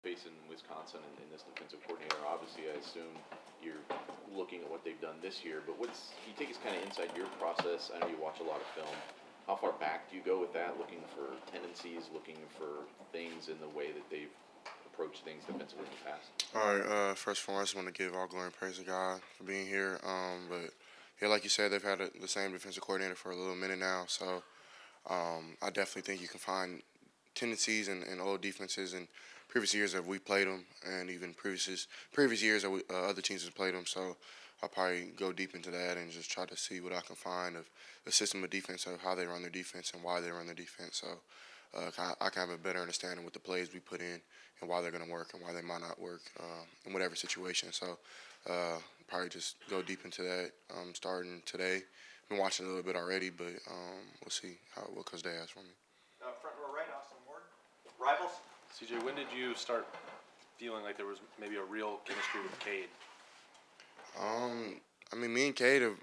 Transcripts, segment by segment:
facing Wisconsin and this defensive coordinator. Obviously, I assume you're looking at what they've done this year. But can you take us kind of inside your process? I know you watch a lot of film. How far back do you go with that, looking for tendencies, looking for things in the way that they've approached things defensively in the past? All right. First of all, I just want to give all glory and praise to God for being here. But yeah, like you said, they've had the same defensive coordinator for a little minute now. So I definitely think you can find tendencies in old defenses and previous years that we played them, and even previous years that other teams have played them. So I'll probably go deep into that and just try to see what I can find of the system of defense, of how they run their defense and why they run their defense. So I can have a better understanding with the plays we put in and why they're going to work and why they might not work in whatever situation. So probably just go deep into that starting today. I've been watching a little bit already, but we'll see what Coach Day has for me. Front row right, Austin Ward. Rivals? CJ, when did you start feeling like there was maybe a real chemistry with Cade? Me and Cade have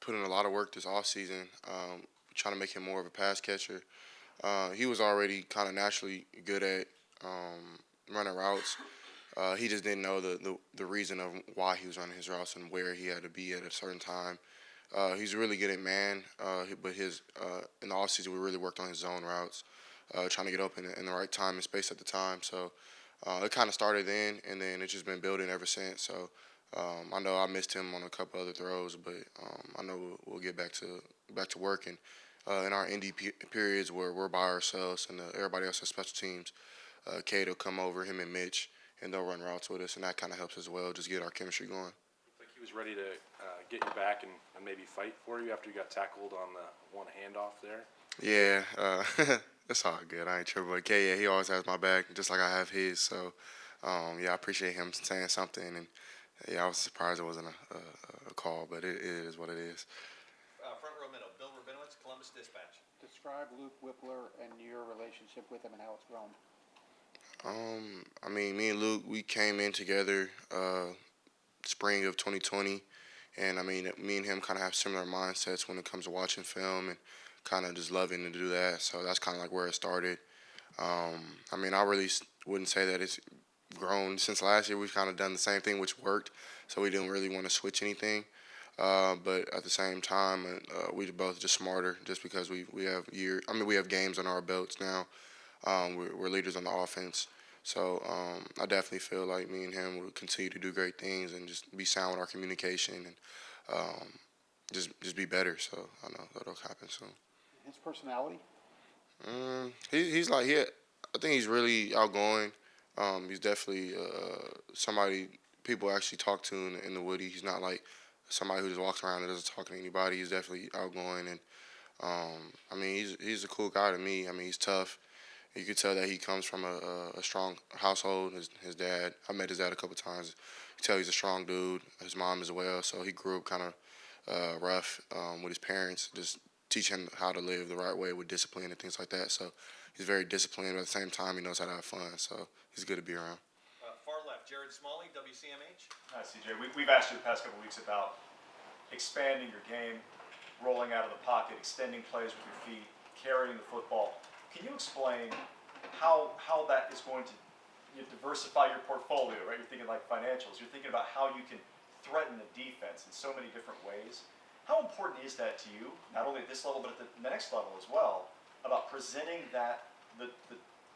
put in a lot of work this offseason, trying to make him more of a pass catcher. He was already kind of naturally good at running routes. He just didn't know the reason of why he was running his routes and where he had to be at a certain time. He's really good at man, but in the offseason we really worked on his zone routes, trying to get open in the right time and space at the time. So it kind of started then, and then it's just been building ever since. So I know I missed him on a couple other throws, but I know we'll get back to working. In our indie periods where we're by ourselves and everybody else has special teams, Cade will come over, him and Mitch, and they'll run routes with us, and that kind of helps as well, just get our chemistry going. Like he was ready to get you back and maybe fight for you after you got tackled on the one handoff there? Yeah, that's all good. I ain't tripping. But Cade, yeah, he always has my back, just like I have his. So, yeah, I appreciate him saying something, and yeah, I was surprised it wasn't a call, but it is what it is. Front row middle, Bill Rabinowitz, Columbus Dispatch. Describe Luke Whippler and your relationship with him and how it's grown. Me and Luke, we came in together spring of 2020, and me and him kind of have similar mindsets when it comes to watching film and kind of just loving to do that. So that's kind of like where it started. I really wouldn't say that it's grown since last year. We've kind of done the same thing, which worked, so we didn't really want to switch anything. But at the same time, we're both just smarter, just because we have we have games on our belts now. We're leaders on the offense, so I definitely feel like me and him will continue to do great things and just be sound with our communication and just be better. So I know that'll happen soon. His personality? He's like I think he's really outgoing. He's definitely somebody people actually talk to in the Woody. He's not like somebody who just walks around and doesn't talk to anybody. He's definitely outgoing, and he's a cool guy to me. He's tough. You could tell that he comes from a strong household. His dad, I met his dad a couple times. You can tell he's a strong dude. His mom as well. So he grew up kind of rough with his parents, just teaching him how to live the right way with discipline and things like that. So he's very disciplined, but at the same time, he knows how to have fun. So he's good to be around. Far left, Jared Smalley, WCMH. Hi, CJ. We've asked you the past couple of weeks about expanding your game, rolling out of the pocket, extending plays with your feet, carrying the football. Can you explain how that is going to diversify your portfolio, right? You're thinking like financials. You're thinking about how you can threaten the defense in so many different ways. How important is that to you, not only at this level, but at the next level as well, about presenting the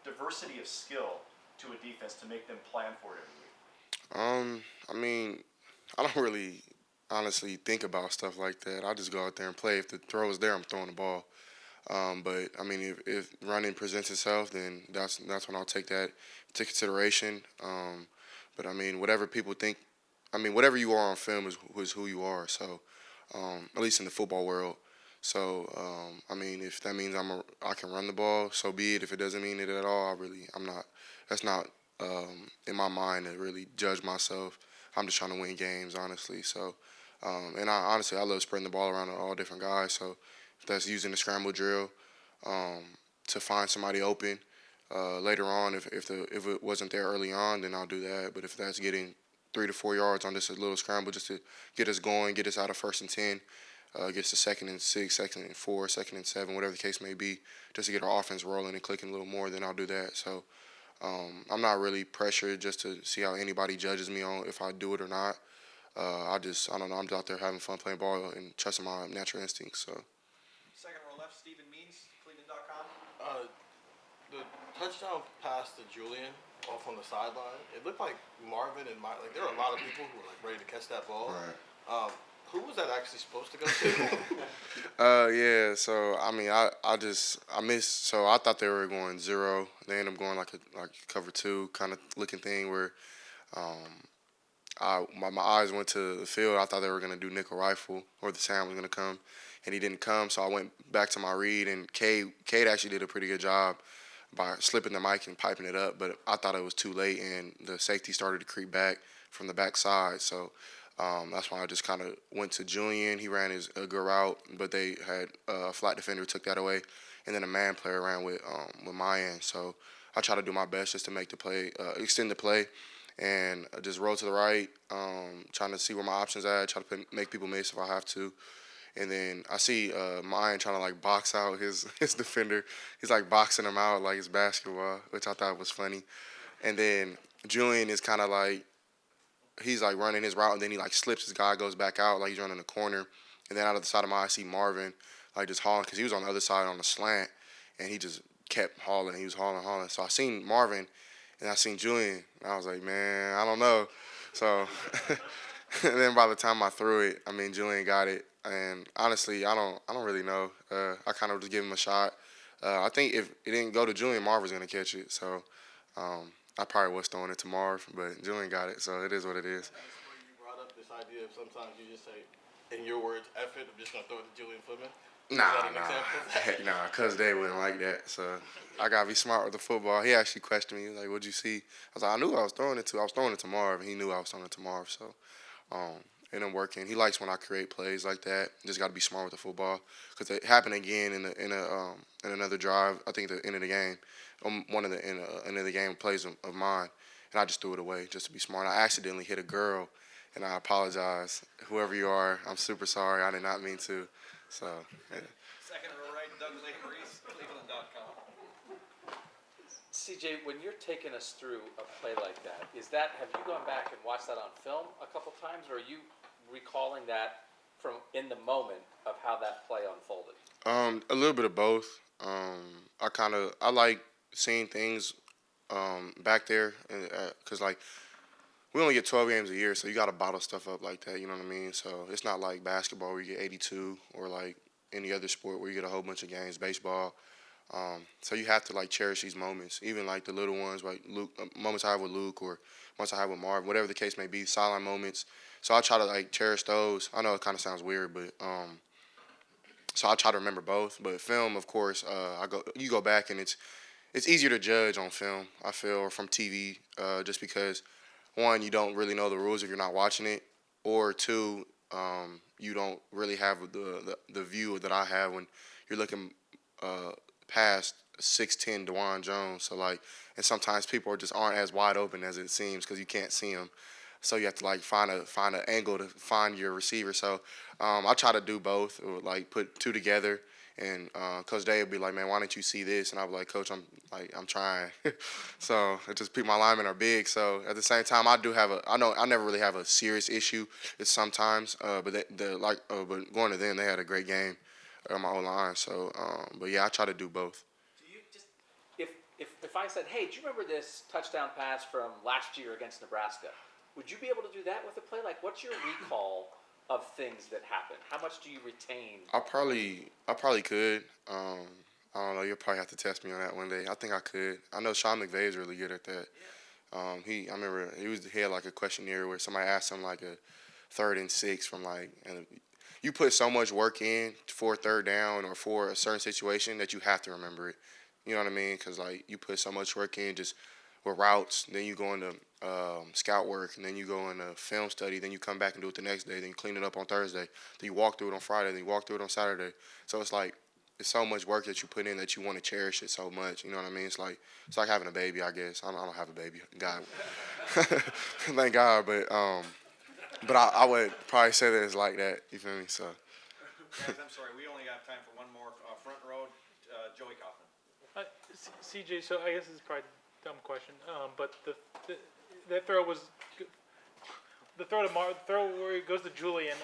diversity of skill to a defense to make them plan for it every week? I don't really honestly think about stuff like that. I just go out there and play. If the throw is there, I'm throwing the ball. But if running presents itself, then that's when I'll take that into consideration. But whatever people think, whatever you are on film is who you are. So, at least in the football world. So, if that means I can run the ball, so be it. If it doesn't mean it at all, I'm not. That's not in my mind to really judge myself. I'm just trying to win games, honestly. So, I love spreading the ball around to all different guys. So, if that's using the scramble drill to find somebody open later on, if it wasn't there early on, then I'll do that. But if that's getting 3 to 4 yards on just a little scramble, just to get us going, get us out of 1st and 10, get us to 2nd and 6, 2nd and 4, 2nd and 7, whatever the case may be, just to get our offense rolling and clicking a little more, then I'll do that. So I'm not really pressured just to see how anybody judges me on if I do it or not. I don't know. I'm just out there having fun playing ball and trusting my natural instincts. So. Second row left, Stephen Means, Cleveland.com. Uh, the touchdown pass to Julian off on the sideline, it looked like Marvin and like there were a lot of people who were like ready to catch that ball. Right. Who was that actually supposed to go to? Yeah. So I mean, I missed. So I thought they were going zero. They ended up going like cover two kind of looking thing where, my eyes went to the field. I thought they were gonna do nickel rifle or the Sam was gonna come, and he didn't come. So I went back to my read, and Cade actually did a pretty good job by slipping the mic and piping it up. But I thought it was too late, and the safety started to creep back from the backside. So that's why I just kind of went to Julian. He ran a good route, but they had a flat defender took that away, and then a man player ran with Mayan. So I try to do my best just to make the play, extend the play, and just roll to the right, trying to see where my options at, try to make people miss if I have to. And then I see Mayan trying to like box out his defender. He's like boxing him out like it's basketball, which I thought was funny. And then Julian is kind of like he's like running his route, and then he like slips his guy, goes back out like he's running the corner, and then out of the side of my eye, I see Marvin like just hauling because he was on the other side on the slant, and he just kept hauling. He was hauling. So I seen Marvin, and I seen Julian, and I was like, man, I don't know. So and then by the time I threw it, I mean Julian got it, and honestly, I don't really know. I kind of just give him a shot. I think if it didn't go to Julian, Marvin's gonna catch it. So. I probably was throwing it to Marv, but Julian got it, so it is what it is. That's where you brought up this idea of sometimes you just say, in your words, F it, I'm just going to throw it to Julian Footman. Is that an example? Heck nah, cuz they wouldn't like that. So I gotta be smart with the football. He actually questioned me. He was like, "What'd you see?" I was like, "I knew I was throwing it to. I was throwing it to Marv, and he knew I was throwing it to Marv." So, and I'm working. He likes when I create plays like that. Just got to be smart with the football because it happened again in another drive. I think at the end of the game, one of the end of the game plays of mine, and I just threw it away just to be smart. I accidentally hit a girl, and I apologize, whoever you are. I'm super sorry. I did not mean to. So. Yeah. Second row right, Doug Reese, Cleveland.com. CJ, when you're taking us through a play like that, have you gone back and watched that on film a couple times, or are you recalling that from in the moment of how that play unfolded? A little bit of both. I like seeing things back there, because like we only get 12 games a year, so you got to bottle stuff up like that. You know what I mean? So it's not like basketball where you get 82 or like any other sport where you get a whole bunch of games. Baseball. So you have to like cherish these moments, even like the little ones, like Luke, moments I have with Luke or moments I have with Marv, whatever the case may be, sideline moments. So I try to like cherish those. I know it kind of sounds weird, but so I try to remember both. But film, of course, you go back and it's easier to judge on film. I feel or from TV, just because one, you don't really know the rules if you're not watching it, or two, you don't really have the view that I have when you're looking past 6'10" DeJuan Jones. So like, and sometimes people just aren't as wide open as it seems because you can't see them. So you have to like find an angle to find your receiver. So I try to do both, or like put two together. And Coach Day would be like, "Man, why don't you see this?" And I'd be like, "Coach, I'm trying." So it just my linemen are big. So at the same time, I never really have a serious issue. It's sometimes, but but going to them, they had a great game on my own line. So, but yeah, I try to do both. Do you just if I said, "Hey, do you remember this touchdown pass from last year against Nebraska?" Would you be able to do that with a play? Like, what's your recall of things that happen? How much do you retain? I probably could. I don't know. You'll probably have to test me on that one day. I think I could. I know Sean McVay is really good at that. I remember he had like a questionnaire where somebody asked him like a 3rd and 6 from like, and you put so much work in for a third down or for a certain situation that you have to remember it. You know what I mean? Because like you put so much work in just with routes, then you go into scout work, and then you go into film study, then you come back and do it the next day, then you clean it up on Thursday, then you walk through it on Friday, then you walk through it on Saturday. So it's like it's so much work that you put in that you want to cherish it so much. You know what I mean? It's like having a baby, I guess. I don't have a baby, God, thank God, but I would probably say that it's like that. You feel me? So. Guys, I'm sorry, we only have time for one more. Front row, Joey Kaufman. CJ, so I guess this is probably dumb question. But that throw was the throw where it goes to Julian,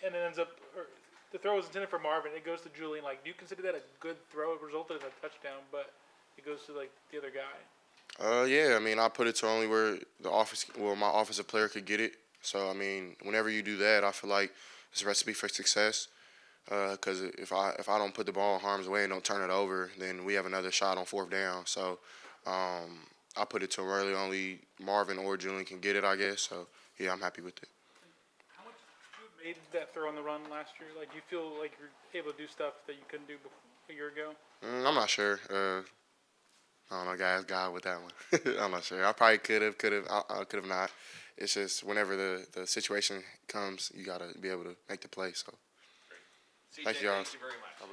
and it ends up. Or, the throw was intended for Marvin. It goes to Julian. Like, do you consider that a good throw? It resulted in a touchdown, but it goes to like the other guy. Yeah, I mean, I put it to only where my offensive player could get it. So, I mean, whenever you do that, I feel like it's a recipe for success. Because if I don't put the ball in harm's way and don't turn it over, then we have another shot on fourth down. So, I put it to really only Marvin or Julian can get it, I guess. So, yeah, I'm happy with it. How much you made that throw on the run last year? Like, do you feel like you're able to do stuff that you couldn't do a year ago? I'm not sure. I don't know, guys. God with that one. I'm not sure. I probably could have. I could have not. It's just whenever the situation comes, you gotta be able to make the play. So, CJ, thank you, y'all. thank you very much.